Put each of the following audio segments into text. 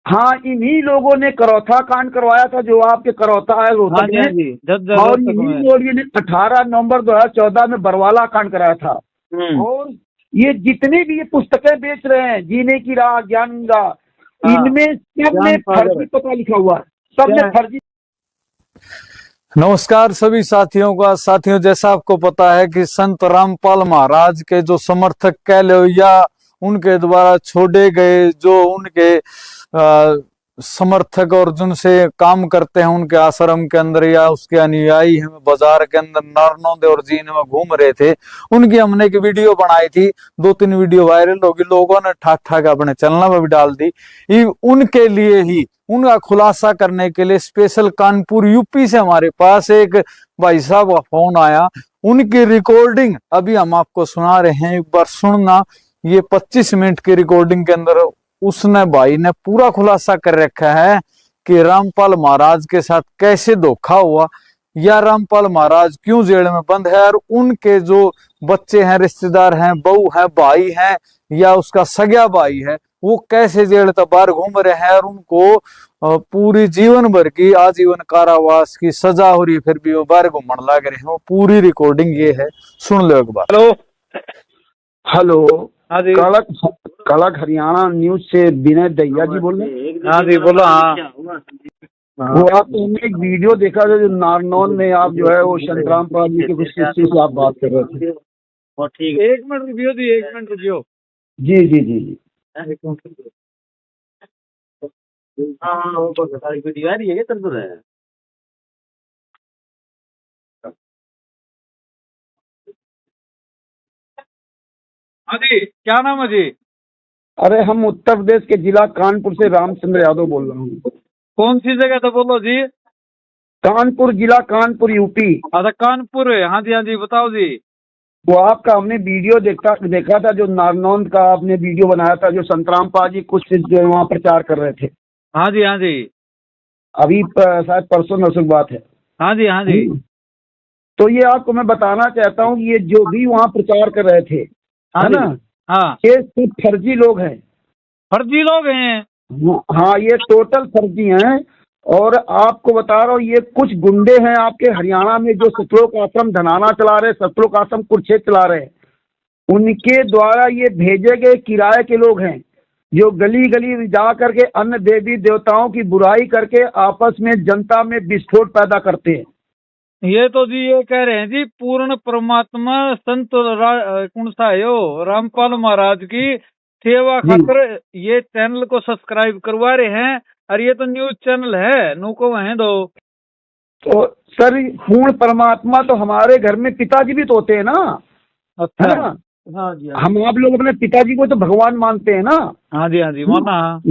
हाँ, इन्हीं लोगों ने करौथा कांड करवाया था, जो आपके करौथा है रोहतक में। और इन्हीं लोगों ने 18 नवंबर 2014 में बरवाला कांड कराया था। और ये जितनी भी ये पुस्तकें बेच रहे हैं, जीने की राह, ज्ञान गंगा, इनमें सब में फर्जी पता लिखा हुआ है, सब में फर्जी। नमस्कार सभी साथियों का। साथियों, जैसा आपको पता है कि संत रामपाल महाराज के जो समर्थक कह लो या उनके द्वारा छोड़े गए जो उनके समर्थक और जिनसे काम करते हैं उनके आश्रम के अंदर या उसके अनुयायी हैं, बाजार के अंदर नारनौंदे और जीने में घूम रहे थे, उनकी हमने एक वीडियो बनाई थी। 2-3 वीडियो वायरल होगी, लोगों ने ठाक ठाक अपने चैनल में भी डाल दी। उनके लिए ही, उनका खुलासा करने के लिए स्पेशल कानपुर यूपी से हमारे पास एक भाई साहब का फोन आया। उनकी रिकॉर्डिंग अभी हम आपको सुना रहे हैं, एक बार सुनना। ये 25 मिनट की रिकॉर्डिंग के अंदर उसने भाई ने पूरा खुलासा कर रखा है कि रामपाल महाराज के साथ कैसे धोखा हुआ, या रामपाल महाराज क्यों जेल में बंद है, और उनके जो बच्चे हैं, रिश्तेदार हैं, बहू है, भाई हैं या उसका सगा भाई है, वो कैसे जेल तक बाहर घूम रहे हैं और उनको पूरी जीवन भर की आजीवन कारावास की सजा हो रही है, फिर भी वो बाहर घूमने लग रहे हैं। वो पूरी रिकॉर्डिंग ये है, सुन लो एक बार। हेलो, कड़क हरियाणा न्यूज से विनय दहिया जी बोल रहे हैं। हाँ जी बोलो। हाँ, वो आपने एक वीडियो देखा था जो नारनौल में आप जो है वो संत रामपाल जी के कुछ किस्से से आप बात कर रहे थे। और ठीक है, 1 मिनट रिव्यू दी, 1 मिनट रिव्यू। जी जी जी जी। हाँ, वो तो सारी वीडियो आ रही है क्या तेरे है? हाँ जी, क्या नाम है जी? अरे हम उत्तर प्रदेश के जिला कानपुर से रामचंद्र यादव बोल रहा हूँ। कौन सी जगह था बोलो जी? कानपुर जिला, कानपुर यूपी। अच्छा, कानपुर है। हाँ जी, हाँ जी, बताओ जी। वो आपका हमने वीडियो देखा था, जो नारनौंद का आपने वीडियो बनाया था, जो संत रामपाल जी कुछ जो वहाँ प्रचार कर रहे थे। हाँ जी, हाँ जी, अभी शायद परसों नरसों बात है। हाँ जी, हाँ जी। तो ये आपको मैं बताना चाहता हूँ, ये जो भी वहाँ प्रचार कर रहे थे, है ना, हाँ, ये सिर्फ फर्जी लोग हैं। फर्जी लोग हैं? हाँ, ये टोटल फर्जी हैं। और आपको बता रहा हूँ, ये कुछ गुंडे हैं आपके हरियाणा में जो सतलोक आश्रम धनाना चला रहे, सतलोक आश्रम कुरुक्षेत्र चला रहे, उनके द्वारा ये भेजे गए किराए के लोग हैं, जो गली गली जा करके अन्य देवी देवताओं की बुराई करके आपस में जनता में विस्फोट पैदा करते हैं। ये तो जी ये कह रहे हैं जी, पूर्ण परमात्मा संत कौन सा है यो रामपाल महाराज की सेवा खातिर ये चैनल को सब्सक्राइब करवा रहे हैं, और ये तो न्यूज चैनल है, नु को वहीं दो। तो सर, पूर्ण परमात्मा तो हमारे घर में पिताजी भी तो होते हैं ना। अच्छा, है ना? हाँ जी, हम आप लोग अपने पिताजी को तो भगवान मानते हैं ना। हाँ जी, हाँ जी, माना।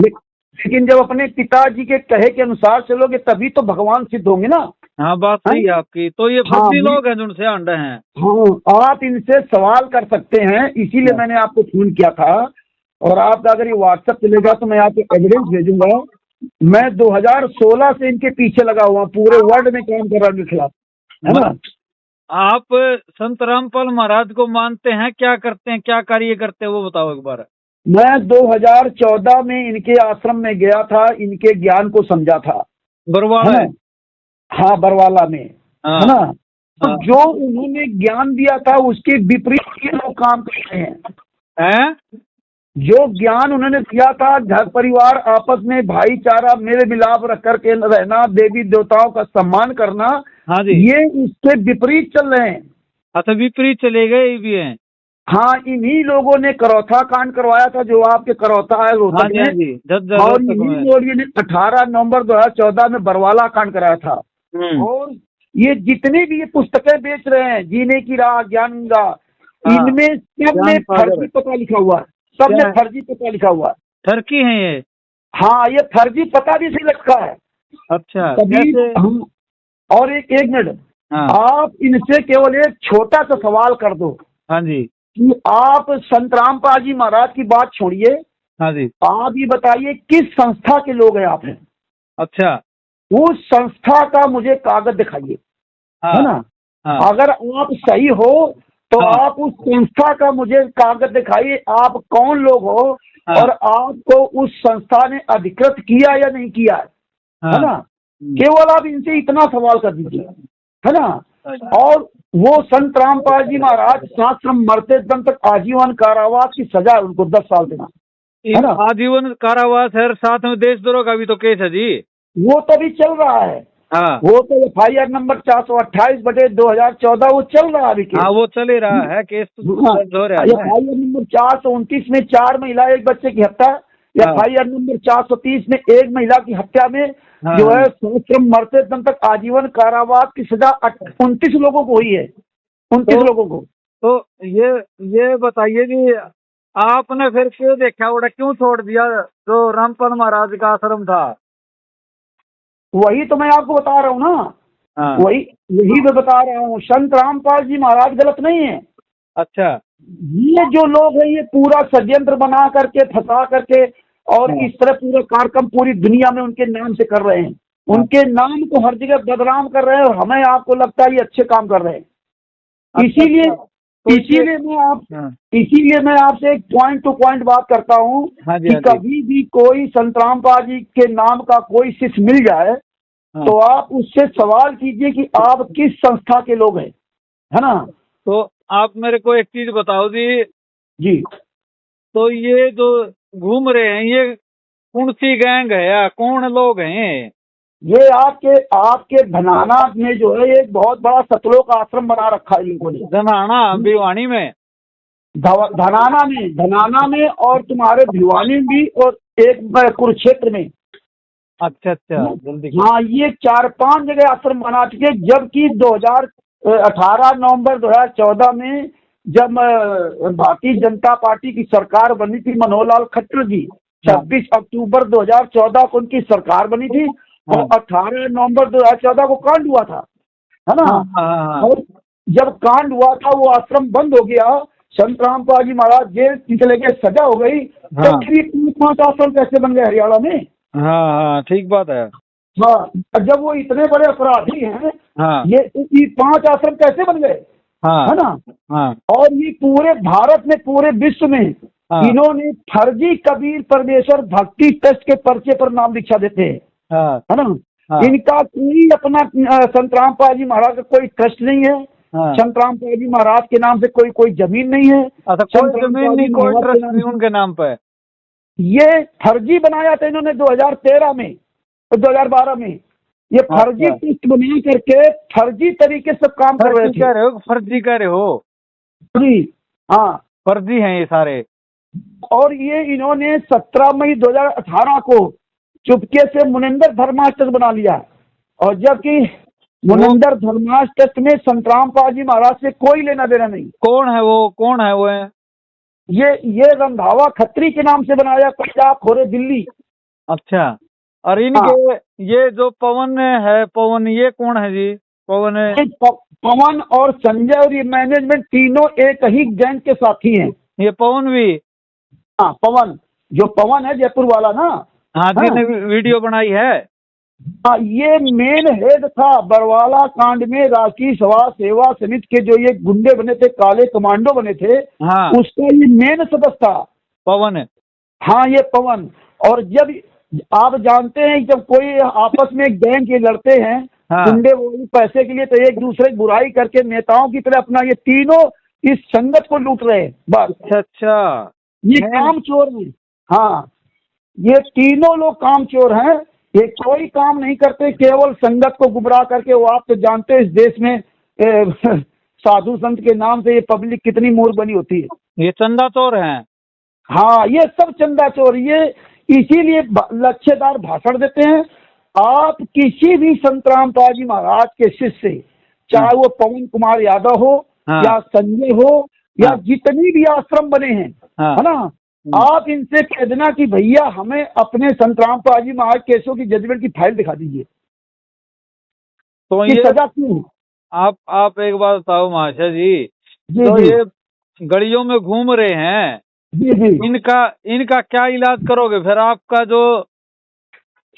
लेकिन जब अपने पिताजी के कहे के अनुसार चलोगे तभी तो भगवान सिद्ध होंगे ना। हाँ, बात सही है आपकी। तो ये फर्जी लोग हैं जिनसे अंडे हैं। हाँ, आप इनसे सवाल कर सकते हैं, इसीलिए मैंने आपको फोन किया था। और आप अगर ये व्हाट्सएप चलेगा तो मैं आपको एविडेंस भेजूंगा। मैं 2016 से इनके पीछे लगा हुआ, पूरे वर्ल्ड में काम कर रहा हूँ इनके खिलाफ, है ना। आप संत रामपाल महाराज को मानते हैं? क्या करते हैं, क्या कार्य करते हैं, वो बताओ एक बार। मैं 2014 में इनके आश्रम में गया था, इनके ज्ञान को समझा था। बरवाला? हाँ, बरवाला में, है ना। तो जो उन्होंने ज्ञान दिया था उसके विपरीत ये लोग काम कर रहे हैं। जो ज्ञान उन्होंने दिया था, घर परिवार आपस में भाईचारा मेरे मिलाप रख करके रहना, देवी देवताओं का सम्मान करना, हाँ जी, ये उसके विपरीत चल रहे हैं। अच्छा, विपरीत चले गए भी हैं। हाँ, इन्हीं लोगों ने करौथा कांड करवाया था, जो आपके करौथा है रोहतक में। और इन्हीं लोगों ने 18 नवंबर 2014 में बरवाला कांड कराया था। और ये जितनी भी ये पुस्तकें बेच रहे हैं, जीने की राह, ज्ञान गंगा, इनमें सब में फर्जी पता लिखा हुआ है, सब में फर्जी पता लिखा हुआ है। ठरकी है ये? हाँ, ये फर्जी पता भी से लिखा है। अच्छा, तभी हम। और एक मिनट, आप इनसे केवल एक छोटा सा सवाल कर दो। हाँ जी, कि आप संत रामपाल जी महाराज की बात छोड़िए। हाँ जी, आप ये बताइए किस संस्था के लोग हैं आप हैं? अच्छा, उस संस्था का मुझे कागज दिखाइए, है ना। अगर आप सही हो तो आप उस संस्था का मुझे कागज दिखाइए, आप कौन लोग हो हाँ। और आपको उस संस्था ने अधिकृत किया या नहीं किया है ना। केवल आप इनसे इतना सवाल कर दीजिए, है ना। और वो संत रामपाल जी महाराज शास्त्रम मरते दम तक आजीवन कारावास की सजा है उनको 10 साल देना, है ना। आजीवन कारावास है, साथ में देशद्रोह का भी तो केस है जी। वो तो अभी चल रहा है। हाँ वो तो FIR नंबर 428/2014 वो चल रहा है अभी केस। हाँ, वो चल ही रहा है केस तो दर्ज हो रहा है। FIR नंबर 429 में 4 महिला 1 बच्चे की हत्या, FIR नंबर 430 में 1 महिला की हत्या में जो है सहस्त्रम मरते दम तक आजीवन कारावास की सजा 29 लोगों को हुई है, 29 लोगों को। तो ये बताइए कि आपने फिर क्यों देखा उड़ा, क्यों छोड़ दिया जो रामपाल महाराज का आश्रम था? वही तो मैं आपको बता रहा हूँ ना। हाँ। यही मैं बता रहा हूँ, संत रामपाल जी महाराज गलत नहीं है। अच्छा। ये जो लोग हैं ये पूरा षड्यंत्र बना करके फंसा करके और इस तरह पूरा कार्यक्रम पूरी दुनिया में उनके नाम से कर रहे हैं, उनके नाम को हर जगह बदनाम कर रहे हैं और हमें आपको लगता है ये अच्छे काम कर रहे हैं। इसीलिए मैं आपसे एक पॉइंट टू पॉइंट बात करता हूँ कि कभी भी कोई संत रामपाल जी के नाम का कोई शिष्य मिल जाए तो आप उससे सवाल कीजिए कि आप किस संस्था के लोग हैं, है ना। तो आप मेरे को एक चीज बताओ जी। तो ये जो घूम रहे हैं ये कौन सी गैंग है या कौन लोग हैं? ये आपके धनाना में जो है एक बहुत बड़ा सतलोक आश्रम बना रखा है इनको ने। धनाना भिवानी में? धनाना में और तुम्हारे भिवानी भी और एक कुरुक्षेत्र में। अच्छा जल्दी। हाँ, ये 4-5 जगह आश्रम बना चुके। जबकि 2018 नवंबर 2014 में जब भारतीय जनता पार्टी की सरकार बनी थी, मनोहर लाल खट्टर जी, 26 अक्टूबर 2014 को उनकी सरकार बनी थी और 18 नवंबर 2014 को कांड हुआ था, है ना। और जब कांड हुआ था वो आश्रम बंद हो गया, संत रामपाल जी महाराज जेल चले गए, सजा हो गई। तो फिर 5 आश्रम कैसे बन गए हरियाणा में? हाँ, ठीक बात है। हाँ, जब वो इतने बड़े अपराधी हैं, ये 5 आश्रम कैसे बन गए, है ना। और ये पूरे भारत में, पूरे विश्व में इन्होंने फर्जी कबीर परमेश्वर भक्ति ट्रस्ट के पर्चे पर नाम दीक्षा देते हैं, है ना। इनका कोई अपना संत रामपाल जी महाराज का कोई ट्रस्ट नहीं है। संत रामपाल जी महाराज के नाम से कोई जमीन नहीं है। कोई जमीन नहीं, कोई ट्रस्ट नहीं उनके नाम पर। ये फर्जी बनाया था इन्होंने 2013 में और 2012 में। ये फर्जी ट्रस्ट बना करके फर्जी तरीके से काम कर रहे थे। फर्जी कह रहे हो जी? हाँ, फर्जी हैं ये सारे। और ये इन्होंने 17 मई 2018 को चुपके से मुनिंदर धर्माश ट्रस्ट बना लिया। और जबकि मुनिंदर धर्माश ट्रस्ट में संत रामपाल जी महाराज से कोई लेना देना नहीं। कौन है वो है? ये रंधावा खत्री के नाम से बनाया, पंजाब खोरे दिल्ली। अच्छा। और इनके ये जो पवन है, पवन ये कौन है जी? पवन और संजय और ये मैनेजमेंट तीनों एक ही गैंग के साथी हैं। ये पवन भी? हाँ, जो पवन है जयपुर वाला ना। हाँ, जिसने वीडियो बनाई है। हाँ, ये मेन हेड था बरवाला कांड में, राष्ट्रीय सेवा समिति के जो ये गुंडे बने थे, काले कमांडो बने थे। उसका ये मेन सदस्य था पवन। हाँ, ये पवन। और जब आप जानते हैं जब कोई आपस में गैंग के लड़ते हैं गुंडे पैसे के लिए, तो एक दूसरे की बुराई करके नेताओं की तरह अपना ये तीनों इस संगत को लूट रहे हैं बस। अच्छा, ये काम चोर है। हाँ, ये तीनों लोग काम चोर हैं। ये कोई काम नहीं करते, केवल संगत को गुमराह करके। वो आप तो जानते हैं इस देश में साधु संत के नाम से ये पब्लिक कितनी मूर्ख बनी होती है। ये चंदा चोर हैं। हाँ, ये सब चंदा चोर। ये इसीलिए लक्ष्यदार भाषण देते हैं। आप किसी भी संत रामपाल जी महाराज के शिष्य से, चाहे वो पवन कुमार यादव हो या संजय हो या जितनी भी आश्रम बने हैं, है ना, आप इनसे कह देना कि भैया हमें अपने संत रामपाल जी महाराज केसों की जजमेंट की फाइल दिखा दीजिए। तो ये सजा क्यों? आप एक बात बताओ महाशय जी, तो ये गलियों में घूम रहे हैं, इनका क्या इलाज करोगे फिर? आपका जो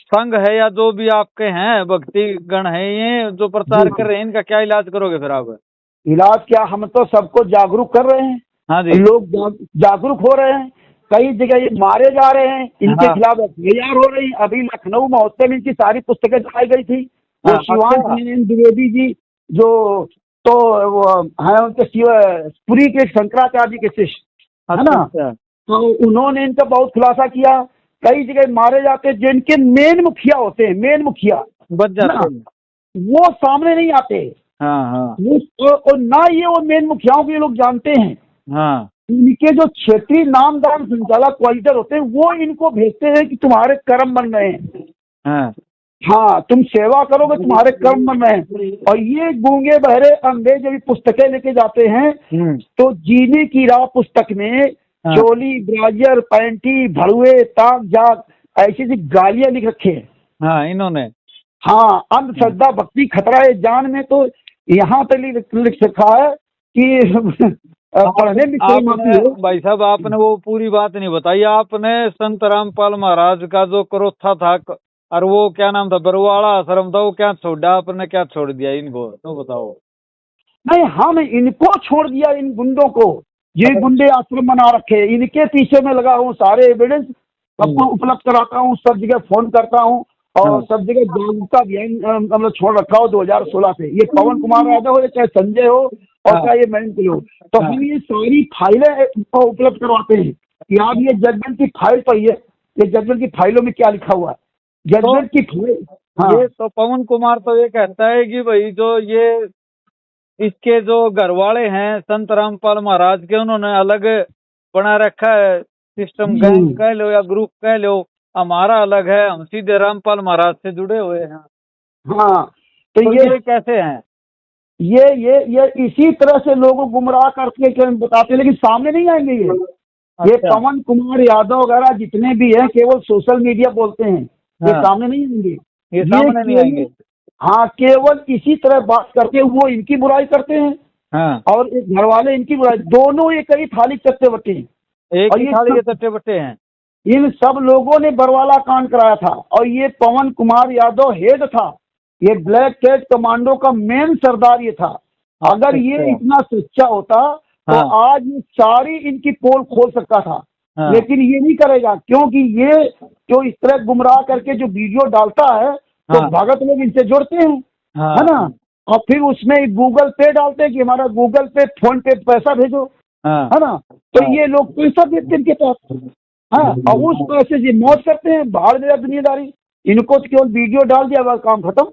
संघ है या जो भी आपके हैं भक्ति गण है, ये जो प्रचार कर रहे हैं, इनका क्या इलाज करोगे फिर आप? इलाज क्या, हम तो सबको जागरूक कर रहे हैं। हाँ जी, लोग जागरूक हो रहे हैं। कई जगह ये मारे जा रहे हैं, इनके हाँ। खिलाफ एफआईआर हो रही। अभी लखनऊ महोत्सव में इनकी सारी पुस्तकें दिखाई गई थी। वो हाँ, शिवांश अच्छा। द्विवेदी जी जो तो वो है उनके पुरी के शंकराचार्य जी के शिष्य, है ना, अच्छा। तो उन्होंने इनका बहुत खुलासा किया। कई जगह मारे जाते हैं, जिनके मेन मुखिया होते हैं, मेन मुखिया बच है ना, जाते हैं। वो सामने नहीं आते। हाँ हाँ और ना ये वो मेन मुखियाओं को ये लोग जानते हैं। हाँ इनके जो क्षेत्रीय नामदान संचालक क्वालिटर होते हैं वो इनको भेजते हैं कि तुम्हारे कर्म बन रहे हैं, हाँ हाँ तुम सेवा करोगे, तुम्हारे कर्म बन रहे हैं। और ये गूंगे बहरे अंधे जब पुस्तकें लेके जाते हैं तो जीने की राह पुस्तक में हाँ। चोली, ब्राजर, पैंटी, भड़ुए, ताक झाक ऐसी ऐसी गालियां लिख रखे हैं। हाँ इन्होंने। हाँ, अंधश्रद्धा भक्ति खतरा है जान में, तो यहाँ पे लिख रखा है कि पढ़ने में कोई माफी आपने हो। भाई साहब आपने वो पूरी बात नहीं बताई। आपने संत रामपाल महाराज का जो क्रोथा था और वो क्या नाम था, बरवाड़ा आश्रम था, वो क्या छोड़ा आपने, क्या छोड़ दिया इनको, तो बताओ। नहीं, हम इनको छोड़ दिया, इन गुंडों को। ये गुंडे आश्रम बना रखे, इनके पीछे में लगा हूँ, सारे एविडेंस सबको उपलब्ध कराता हूँ, सब जगह फोन करता हूँ और सब जगह जागरूकता अभियान मतलब छोड़ रखा हो 2016 से। ये पवन कुमार यादव हो या चाहे संजय हो और चाहे ये मयंक हो, तो हम ये सारी फाइलें उपलब्ध करवाते हैं कि आप ये जजमेंट की फाइल पढ़िए, ये जजमेंट की फाइलों में क्या लिखा हुआ है, जजमेंट की फाइल। हाँ, ये तो पवन कुमार तो ये कहता है कि भाई जो ये इसके जो घर वाले हैं संत रामपाल महाराज के, उन्होंने अलग बना रखा है सिस्टम, गैंग कह लो या ग्रुप कह लो, हमारा अलग है, हम सीधे रामपाल महाराज से जुड़े हुए हैं। हाँ, तो ये कैसे हैं? ये इसी तरह से लोगों को गुमराह करके बताते हैं, लेकिन सामने नहीं आएंगे ये। अच्छा। ये पवन कुमार यादव वगैरह जितने भी हैं केवल सोशल मीडिया बोलते हैं, ये सामने नहीं आएंगे, ये सामने नहीं आएंगे। हाँ, केवल इसी तरह बात करके वो इनकी बुराई करते हैं। हाँ। और घर वाले इनकी बुराई, दोनों एक ही थाली चट्टे बट्टे हैं, एक ही थाली के चट्टे बट्टे हैं। इन सब लोगों ने बरवाला कांड कराया था और ये पवन कुमार यादव हेड था, ये ब्लैक कैट कमांडो का मेन सरदार ये था। अगर ये इतना सच्चा होता तो आज ये सारी इनकी पोल खोल सकता था, लेकिन ये नहीं करेगा, क्योंकि ये जो इस तरह गुमराह करके जो वीडियो डालता है तो भगत लोग इनसे जुड़ते हैं, है ना, और फिर उसमें गूगल पे डालते हैं कि हमारा गूगल पे फोन पे पैसा भेजो, है ना, तो ये लोग पैसा देते हैं इनके पास। हाँ, और उस पैसे से मौज करते हैं, बाहर मेरा दुनियादारी, इनको तो केवल वीडियो डाल दिया बस काम खत्म।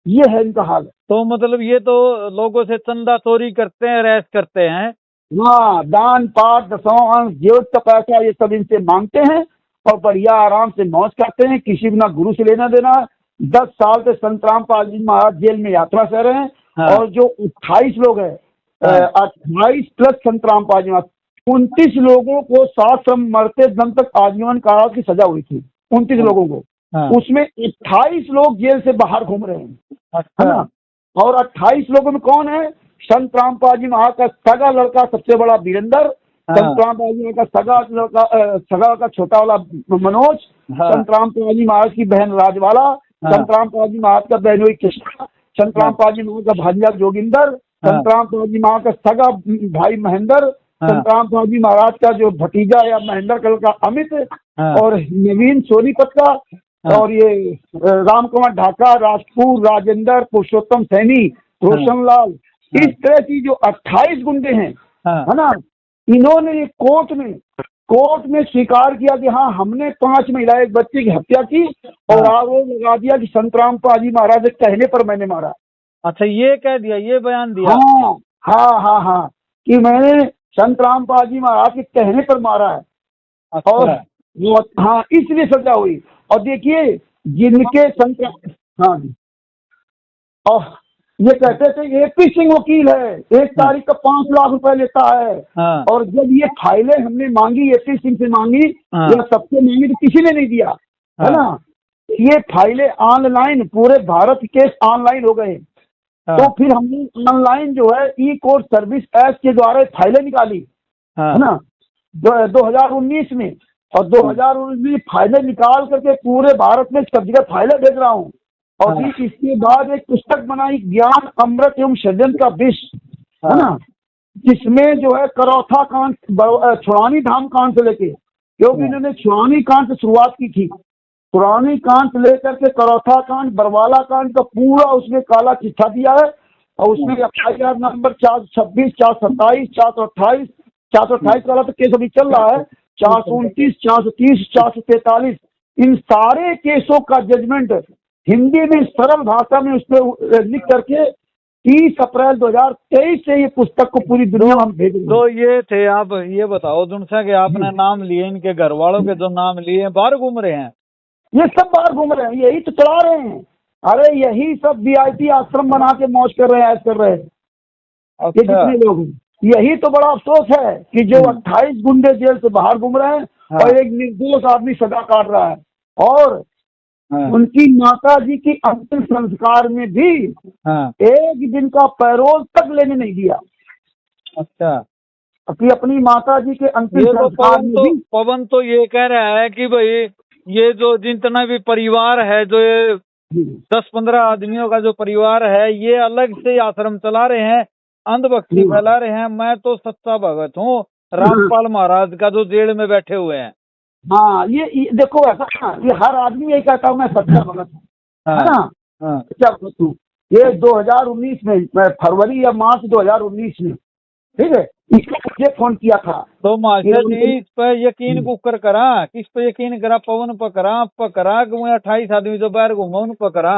ये है इनका हाल। तो मतलब ये तो लोगों से चंदा चोरी करते हैं, रैस करते हैं। हाँ, दान पाठ दसवां अंश जेब का पैसा ये सब इनसे मांगते हैं और बढ़िया आराम से मौज करते हैं, किसी भी ना गुरु से लेना देना। 10 साल से संत रामपाल जी महाराज जेल में यात्रा कर रहे हैं। और जो 28 लोग हैं, 28 प्लस संत रामपाल जी महाराज, 29 लोगों को साश्रम मरते दम तक आजीवन कारावास की सजा हुई थी, 29 लोगों को। उसमें 28 लोग जेल से बाहर घूम रहे हैं, है ना, और 28 लोगों में कौन है? संत रामपाल जी महाराज का सगा लड़का सबसे बड़ा वीरेंद्र, संत रामपाल जी महाराज का सगा लड़का सगा का छोटा वाला मनोज, संत रामपाल जी महाराज की बहन राजवाला, संत रामपाल जी महाराज का बहनोई कृष्णा, संत रामपाल जी महाराज का भांजा जोगिंदर, संत रामपाल जी महाराज का सगा भाई महेंद्र, संत रामपाल जी महाराज का जो भतीजा या महेंद्र कल का अमित, और नवीन सोनीपत का, और ये राम कुमार ढाका, राजपूत, राजेंद्र, पुरुषोत्तम सैनी, रोशनलाल, इस तरह की जो 28 गुंडे हैं, है ना, इन्होंने ये कोर्ट में स्वीकार किया कि हाँ हमने 5 महिला एक बच्चे की हत्या की और आरोप लगा दिया कि संत रामपाल जी महाराज के कहने पर मैंने मारा। अच्छा, ये कह दिया, ये बयान दिया। हाँ, कि मैंने संत रामपाल जी महाराज के कहने पर मारा है। अच्छा। और हाँ, इसलिए सजा हुई। और देखिए जिनके संत, हाँ, और ये कहते थे एपी सिंह वकील है, 1 तारीख का 5 लाख रुपए लेता है। और जब ये फाइलें हमने मांगी, एपी सिंह से मांगी या सबसे मांगी, तो किसी ने नहीं दिया, है ना। ये फाइलें ऑनलाइन पूरे भारत के ऑनलाइन हो गए। तो फिर हमने ऑनलाइन जो है ई कोर्ट सर्विस एक्ट के द्वारा फाइलें निकाली, है ना, 2019 में। और 2019 में फाइलें निकाल करके पूरे भारत में सब जगह फाइलें भेज रहा हूँ। और फिर इसके बाद एक पुस्तक बनाई, ज्ञान अमृत एवं षड्यंत्र का विष, है ना, जिसमें जो है करौथा कांड, छुड़ानी धाम कांड से लेके, क्योंकि इन्होंने छुड़ानी कांड से शुरुआत की थी, छुड़ानी कांड से लेकर के करौथा कांड, बरवाला कांड का पूरा उसमें काला चिट्ठा दिया है। और उसमें FIR नंबर 426, 427, 428, 428 वाला तो केस अभी चल रहा है, 429, 430, 443, इन सारे केसों का जजमेंट हिंदी में सरल भाषा में उसमें लिख करके 30 अप्रैल 2023 से ये पुस्तक को पूरी दुनिया में हम भेज रहे हैं। तो ये थे, आप ये बताओ जुनसा के आपने नाम लिए, इनके घर वालों के जो नाम लिए बाहर घूम रहे हैं, ये सब बाहर घूम रहे हैं, यही तो चला रहे हैं। अरे यही सब VIP आश्रम बना के मौज कर रहे हैं, ऐश कर रहे हैं। ये अच्छा, जितने लोग हैं, यही तो बड़ा अफसोस है कि जो 28 गुंडे जेल से बाहर घूम रहे हैं हाँ। और एक निर्दोष आदमी सजा काट रहा है, और हाँ, उनकी माता जी की अंतिम संस्कार में भी हाँ, एक दिन का पैरोल तक लेने नहीं दिया। अच्छा। कि अपनी माता जी के अंतिम ये तो संस्कार में भी पवन तो ये कह रहा है कि भाई ये जो जितना भी परिवार है, जो ये 10-15 आदमियों का जो परिवार है, ये अलग से आश्रम चला रहे हैं, अंधभक्ति फैला रहे हैं। मैं तो सच्चा भगत हूँ रामपाल महाराज का, जो जेल में बैठे हुए हैं। हाँ, ये देखो ऐसा ना, ये हर आदमी यही कहता हूँ मैं सच्चा भगत हूँ, है ना, हाँ, सच्चा भगत हूँ। ये 2019 में, फरवरी या मार्च 2019 में, ठीक है, इसने मुझे फोन किया था। तो मास्टर जी इस पे यकीन कुकर करा, किस पे यकीन करा? पवन पर करा, आप पर करा, 28 आदमी जो बाहर घूमा उन पर करा?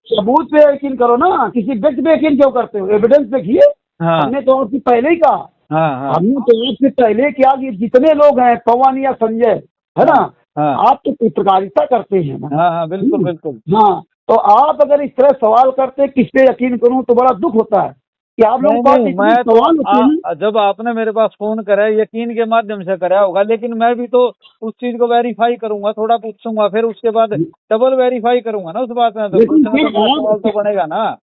सबूत पे यकीन करो ना, किसी व्यक्ति पे यकीन क्यों करते हो? एविडेंस देखिए। हाँ, हमने तो आपसे पहले ही कहा, हाँ, हाँ, हमने तो आपसे पहले क्या कि जितने लोग हैं, पवन या संजय, है ना, हाँ, आप तो पत्रकारिता करते हैं ना। हाँ, हाँ, बिल्कुल बिल्कुल। हाँ, तो आप अगर इस तरह सवाल करते किस पे यकीन करूं, तो बड़ा दुख होता है कि आप लोगों के पास इतने सवाल होते हैं। जब आपने मेरे पास फोन करा, यकीन के माध्यम से करा होगा, लेकिन मैं भी तो उस चीज को वेरीफाई करूंगा, थोड़ा पूछूंगा, फिर उसके बाद डबल वेरीफाई करूंगा ना उस बात में, तो लेकिन कुछ ना कुछ सवाल तो बनेगा ना।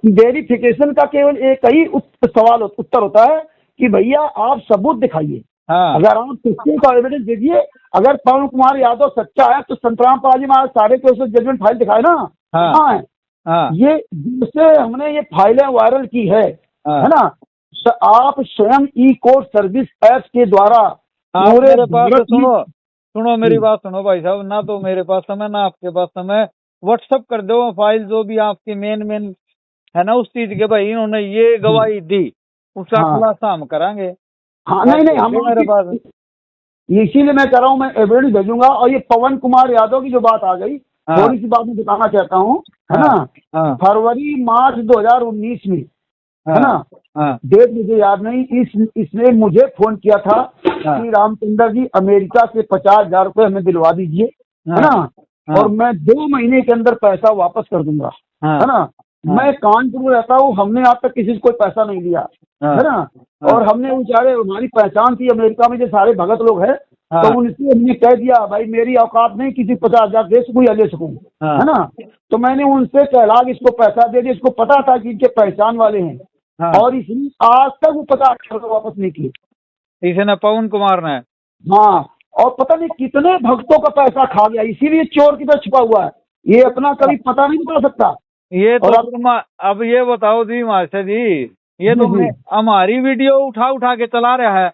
वेरिफिकेशन का केवल एक ही सवाल उत्तर होता है कि भैया आप सबूत दिखाइए। हाँ, अगर आप सच्चे का एविडेंस दीजिए। अगर पवन कुमार यादव सच्चा है तो संतराम पाजी महाराज सारे केस जजमेंट फाइल दिखाए ना। हाँ, हाँ है। हाँ, ये जिससे हमने ये फाइलें वायरल की है हाँ, ना, आप स्वयं E-कोर्ट सर्विस ऐप के द्वारा आप मेरे पास सुनो मेरी बात सुनो भाई साहब, ना तो मेरे पास समय ना आपके पास समय, व्हाट्सअप कर दो फाइल जो भी आपकी मेन है ना उस चीज के, भाई इन्होंने ये गवाही दी, उसका खुलासा हम करांगे। हाँ, नहीं हम मेरे पास, इसीलिए मैं कह रहा हूँ, मैं एविडेंस भेजूंगा। और ये पवन कुमार यादव की जो बात आ गई, थोड़ी सी बात मैं बताना चाहता हूँ, है ना। फरवरी मार्च 2019 में, है ना, डेट मुझे याद नहीं, इसने मुझे फोन किया था कि रामचंद्र जी अमेरिका से 50,000 रुपये हमें दिलवा दीजिए, है ना, और मैं 2 महीने के अंदर पैसा वापस कर दूंगा, है ना। मैं कानपुर में रहता हूँ, हमने आज तक किसी से कोई पैसा नहीं लिया, है ना। और हमने बेचारे, हमारी पहचान थी अमेरिका में जो सारे भगत लोग हैं, तो उनसे हमने कह दिया भाई मेरी औकात नहीं किसी 50,000 दे सकूँ या ले सकूँ, है ना। तो मैंने उनसे कहला कि इसको पैसा दे दिया। इसको पता था कि इनके पहचान वाले हैं, और इसने आज तक वो 50,000 वापस नहीं किए। इसने पवन कुमार ने, हाँ, और पता नहीं कितने भक्तों का पैसा खा गया, इसीलिए चोर की तरह छुपा हुआ है। ये अपना कभी पता नहीं बता सकता। ये तो अब ये बताओ जी मास्टर जी, ये तो हमारी वीडियो उठा के चला रहा है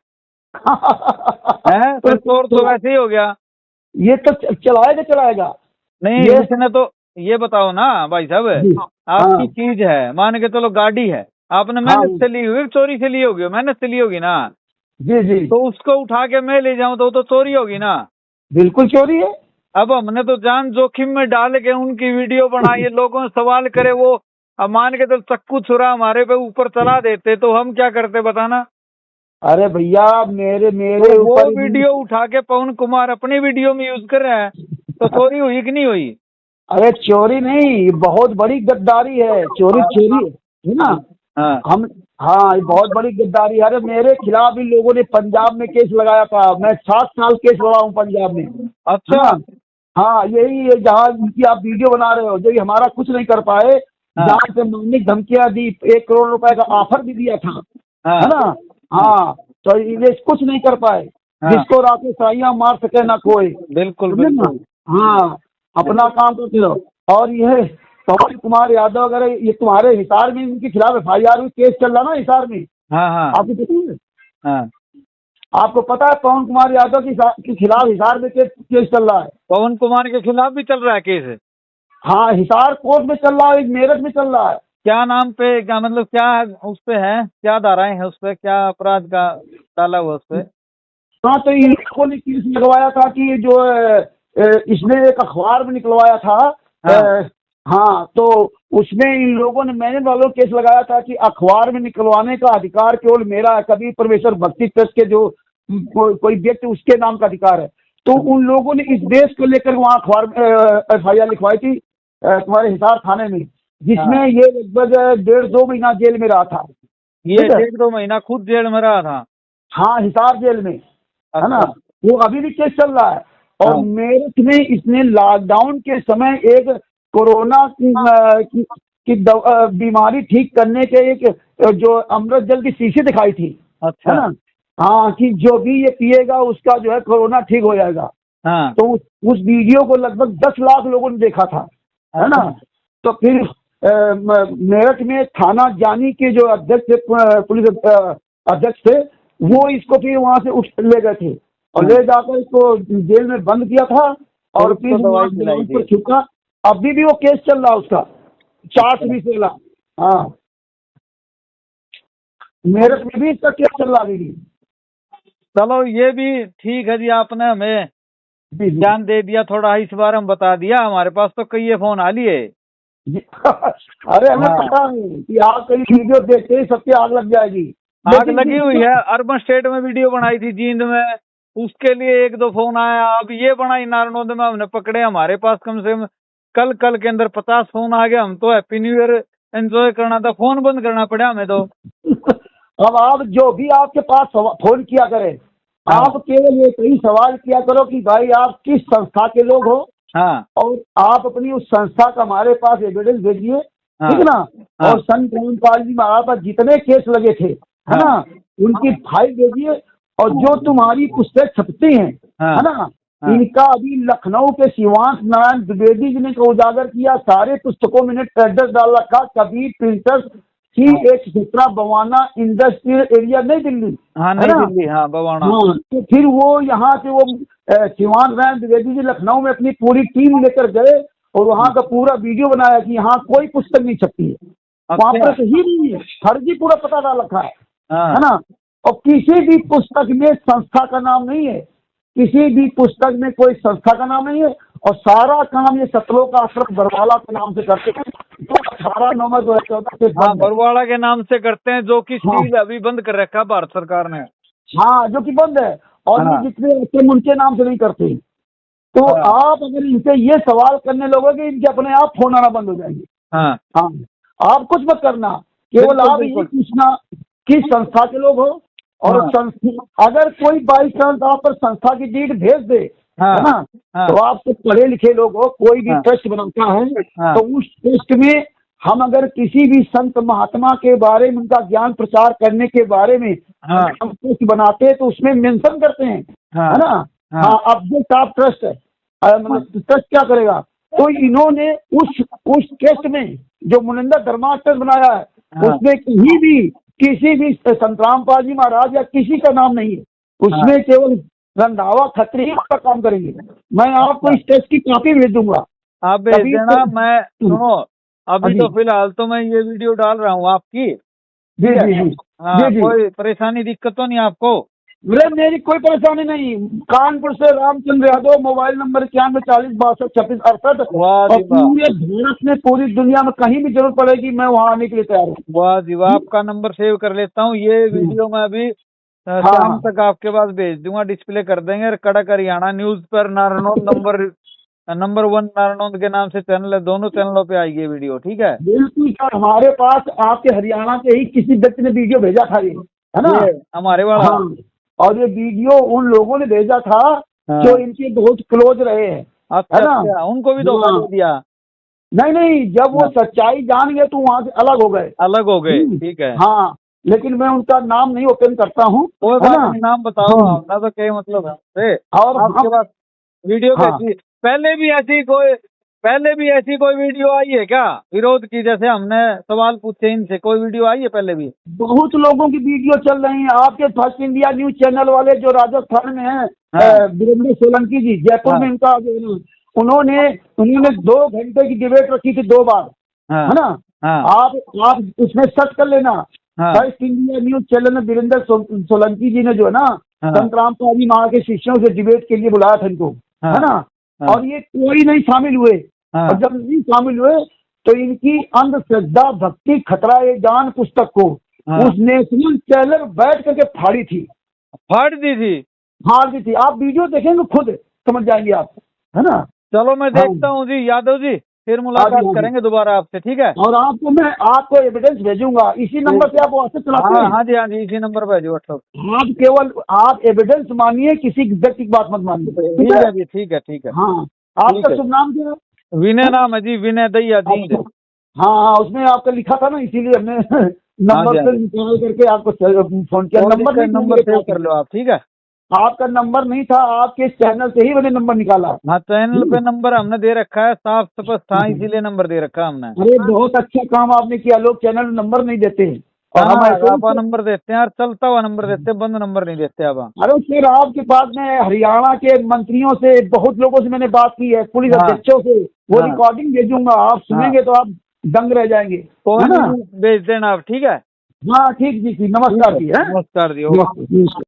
हैं? तो चोर तो वैसे ही हो गया। ये तो चलाएगा नहीं, इसने तो ये बताओ ना भाई साहब, आपकी चीज है, मान के चलो गाड़ी है, आपने मेहनत से ली होगी, चोरी से ली होगी, मेहनत से ली होगी ना जी, तो उसको उठा के मैं ले जाऊं तो चोरी होगी ना। बिल्कुल चोरी है। अब हमने तो जान जोखिम में डाल के उनकी वीडियो बनाई है, लोगों से सवाल करे, वो अब मान के तो चक्कू छुरा हमारे पे ऊपर चला देते तो हम क्या करते बताना। अरे भैया मेरे तो वो वीडियो उठा के पवन कुमार अपनी वीडियो में यूज कर रहा है, तो चोरी हुई कि नहीं हुई? अरे चोरी नहीं, बहुत बड़ी गद्दारी है। चोरी है ना। हम ये बहुत बड़ी गद्दारी है। अरे मेरे खिलाफ इन लोगों ने पंजाब में केस लगाया था, मैं 7 साल केस लड़ा हूँ पंजाब में। अच्छा। हाँ, यही जहाँ इनकी आप वीडियो बना रहे हो, जो हमारा कुछ नहीं कर पाए, जहाँ से मारने की धमकियां दी, 1 करोड़ रुपए का ऑफर भी दिया था, है ना। हाँ, तो ये कुछ नहीं कर पाए। जिसको रातें साइयां मार सके ना कोई। बिल्कुल। हाँ, अपना काम करते रहो। और ये पवन कुमार यादव, अगर ये तुम्हारे हिसार में इनके खिलाफ FIR हुई, केस चल रहा ना हिसार में, हाँ हाँ आपको पता है? हाँ। आपको पता है पवन कुमार यादव के खिलाफ हिसार में केस चल रहा है? पवन कुमार के खिलाफ भी चल रहा है केस? हाँ, हिसार कोर्ट में चल रहा है, मेरठ में चल रहा है। क्या नाम पे, क्या मतलब, क्या उस पे है, क्या धाराएं हैं उस पे, क्या अपराध का डाला हुआ उस पे? हाँ, तो इन लोगों ने केस लगवाया था कि जो इसने एक अखबार में निकलवाया था। हाँ। हाँ, तो उसमें इन लोगों ने, मैंने वालों केस लगाया था कि अखबार में निकलवाने का अधिकार केवल मेरा है, कभी परमेश्वर भक्ति ट्रस्ट के जो कोई व्यक्ति उसके नाम का अधिकार है। तो उन लोगों ने इस देश को लेकर वहाँ अखबार में FIR लिखवाई थी तुम्हारे हिसार थाने में, जिसमें हाँ। ये लगभग 1.5-2 महीना जेल में रहा था। ये ठीक है? 1-2 महीना खुद जेल में रहा था? हाँ, हिसार जेल में, है ना। अच्छा। वो अभी भी केस चल रहा है। और हाँ। मेरठ में इसने लॉकडाउन के समय एक कोरोना की बीमारी ठीक करने के एक जो अमृत जल की शीशी दिखाई थी, है अच्छा। ना। हाँ, कि जो भी ये पिएगा उसका जो है कोरोना ठीक हो जाएगा। हाँ। तो उस वीडियो को लगभग 10 लाख लोगों ने देखा था, है ना। तो फिर मेरठ में थाना जानी के जो अध्यक्ष थे, पुलिस अध्यक्ष थे, वो इसको फिर वहां से उठ ले गए थे और ले जाकर इसको जेल में बंद किया था और फिर दवाई दिलाई थी। पर छुपा। अभी भी वो केस चल रहा उसका 420 वाला। हाँ, मेरठ में भी इसका केस चल रहा अभी भी। चलो ये भी ठीक है जी, आपने हमें जी जी ज्ञान दे दिया, थोड़ा इस बारे में बता दिया। हमारे पास तो कई फोन आ लिए। जी। अरे हमें हाँ। पता है कि आप कई वीडियो देखते ही सबकी आग लग जाएगी। आग लगी हुई है। अर्बन स्टेट में वीडियो बनाई थी जींद में, उसके लिए 1-2 फोन आया। अब ये बनाई नारनौंद में, हमने पकड़े। हमारे पास कम से कम कल के अंदर 50 फोन आ गए। हम तो हैप्पी न्यू ईयर एंजॉय करना था, फोन बंद करना पड़ा हमें तो। अब आप जो भी आपके पास फोन किया करें, हाँ। आप केवल ये ही सवाल किया करो कि भाई आप किस संस्था के लोग हो, हाँ। और आप अपनी उस संस्था का हमारे पास एविडेंस भेजिए। हाँ। ठीक ना। हाँ। और संत रामपाल जी महाराज पर जितने केस लगे थे, है ना, उनकी फाइल भेजिए। और जो तुम्हारी पुस्तक छपती हैं, हाँ। है ना, इनका अभी लखनऊ के शिवांश नारायण द्विवेदी जी ने उजागर किया। सारे पुस्तकों में एड्रेस डाल रखा, Kabir printers CH17 Bawana industrial area, नई दिल्ली। हाँ, नई दिल्ली। हाँ, बवाना। हाँ, तो फिर वो यहाँ से वो शिवान नारायण द्विवेदी जी लखनऊ में अपनी पूरी टीम लेकर गए और वहाँ का पूरा वीडियो बनाया कि यहाँ कोई पुस्तक नहीं छपती है, वहाँ पर ही नहीं है, फर्जी पूरा पता डाल रखा है ना। और किसी भी पुस्तक में संस्था का नाम नहीं है, किसी भी पुस्तक में कोई संस्था का नाम नहीं है। और सारा काम ये सतलोक आश्रम बरवाला के नाम से करते हैं, जो 18/9/2014 से हाँ, बरवाड़ा के नाम से करते हैं, जो कि स्टील अभी बंद कर रखा है भारत सरकार ने। हाँ, जो कि बंद है। और ये जितने आइटम उनके नाम से नहीं करते। तो आप अगर इनसे ये सवाल करने लगोगे, इनके अपने आप फोन आना बंद हो जाएंगे। हाँ। हाँ, आप कुछ मत करना, केवल आप ये पूछना किस संस्था के लोग हो। और अगर कोई बाई चांस आप पर संस्था की डीड भेज दे, है ना, तो आप तो पढ़े लिखे लोग हो, कोई भी ट्रस्ट बनाता है तो उस ट्रस्ट में हम अगर किसी भी संत महात्मा के बारे में, उनका ज्ञान प्रचार करने के बारे में हम ट्रस्ट बनाते हैं तो उसमें मेंशन करते हैं, है ना। हाँ, ऑब्जेक्ट ऑफ ट्रस्ट है, मतलब ट्रस्ट क्या करेगा। तो इन्होंने उस ट्रस्ट में जो मुनिंदा धर्मा ट्रस्ट बनाया है, उसमें कहीं भी किसी भी संत रामपाल जी महाराज या किसी का नाम नहीं है। उसमें केवल रंधावा खत्री का काम करेंगे। मैं आपको इस टेस्ट की कॉपी भेज दूंगा, आप भेज देना। मैं सुनो, अभी तो फिलहाल तो मैं ये वीडियो डाल रहा हूँ आपकी। जी जी जी। हाँ, कोई परेशानी दिक्कत तो नहीं आपको? मेरी कोई परेशानी नहीं। कानपुर से रामचंद्र यादव, मोबाइल नंबर 9140625668। और पूरे भारत में, पूरी दुनिया में कहीं भी जरूरत पड़ेगी मैं वहाँ आने के लिए तैयार हूँ। वाह जी वाह, आपका नंबर सेव कर लेता हूँ। ये वीडियो मैं अभी शाम तक आपके पास भेज दूंगा, डिस्प्ले कर देंगे। कड़क हरियाणा न्यूज पर नारनौंद नंबर 1 नारनौंद के नाम से चैनल है, दोनों चैनलों पे आएगी वीडियो। ठीक है, बिल्कुल सर। हमारे पास आपके हरियाणा के ही किसी व्यक्ति ने वीडियो भेजा था, ये है ना, हमारे वाला। और ये वीडियो उन लोगों ने भेजा था जो इनके बहुत क्लोज रहे हैं, है ना। उनको भी धोखा दे दिया? नहीं, जब वो सच्चाई जान गए तो वहाँ से अलग हो गए। ठीक है। हाँ, लेकिन मैं उनका नाम नहीं ओपन करता हूँ, है ना। नाम बताओ ना, तो क्या मतलब है। और आपके पास वीडियो भेजी। पहले भी ऐसी कोई पहले भी ऐसी कोई वीडियो आई है क्या विरोध की, जैसे हमने सवाल पूछे इनसे, कोई वीडियो आई है पहले भी? बहुत लोगों की वीडियो चल रही है। आपके फर्स्ट इंडिया न्यूज चैनल वाले जो राजस्थान में है, हाँ। वीरेंद्र सोलंकी जी, जयपुर हाँ। में इनका जो है ना, उन्होंने 2 घंटे की डिबेट रखी थी 2 बार, हाँ। है ना। हाँ। आप उसमें सर्च कर लेना। हाँ। फर्स्ट इंडिया न्यूज चैनल में वीरेंद्र सोलंकी जी ने जो है ना, हाँ। संत रामपाल महा के शिष्यों से डिबेट के लिए बुलाया था इनको, हाँ। है ना। हाँ। और ये कोई नहीं शामिल हुए। हाँ। और जब नहीं शामिल हुए तो इनकी अंधश्रद्धा भक्ति खतरा ए जान पुस्तक को हाँ। उस नेशनल चैनल बैठ करके फाड़ी थी, फाड़ दी थी। फाड़ दी थी। आप वीडियो देखेंगे खुद समझ जाएंगे आप, है ना। चलो मैं हाँ। देखता हूँ जी यादव जी, फिर हाँ मुलाकात जी। करेंगे दोबारा आपसे, ठीक है। और मैं आपको एविडेंस भेजूंगा, इसी नंबर से आप व्हाट्सएप चलाते हाँ हैं। हाँ जी, हाँ जी, इसी नंबर पे व्हाट्सएप। आप केवल आप एविडेंस मानिए, किसी व्यक्ति की बात मत मानिए, ठीक है जी, ठीक है, ठीक है। हाँ। ठीक आपका है। शुभ नाम क्या है? विनय नाम है जी, विनय दैया जी। अच्छा। हाँ, उसमें आपका लिखा था ना, इसीलिए हमने नंबर हाँ से निकाल करके आपको फोन किया। नंबर नहीं था नंबर मेरे सेव पास। कर लो आप, ठीक है। आपका नंबर नहीं था, आपके चैनल से ही मैंने नंबर निकाला। हाँ, चैनल पे नंबर हमने दे रखा है, साफ स्पष्ट था, इसीलिए नंबर दे रखा है हमने। अरे बहुत अच्छा काम आपने किया, लोग चैनल में नंबर नहीं देते हैं और हम हाँ, ऐसे आप नंबर देते हैं यार, चलता हुआ नंबर देते हैं, बंद नंबर नहीं देते आप। अरे फिर आपके पास में हरियाणा के मंत्रियों से, बहुत लोगों से मैंने बात की है, पुलिस हाँ। अध्यक्षों से, वो हाँ। रिकॉर्डिंग भेजूंगा, आप सुनेंगे तो आप दंग रह जाएंगे, है ना। भेज देना आप, ठीक है। हाँ ठीक जी, नमस्कार जी। नमस्कार जी। नमस्कार।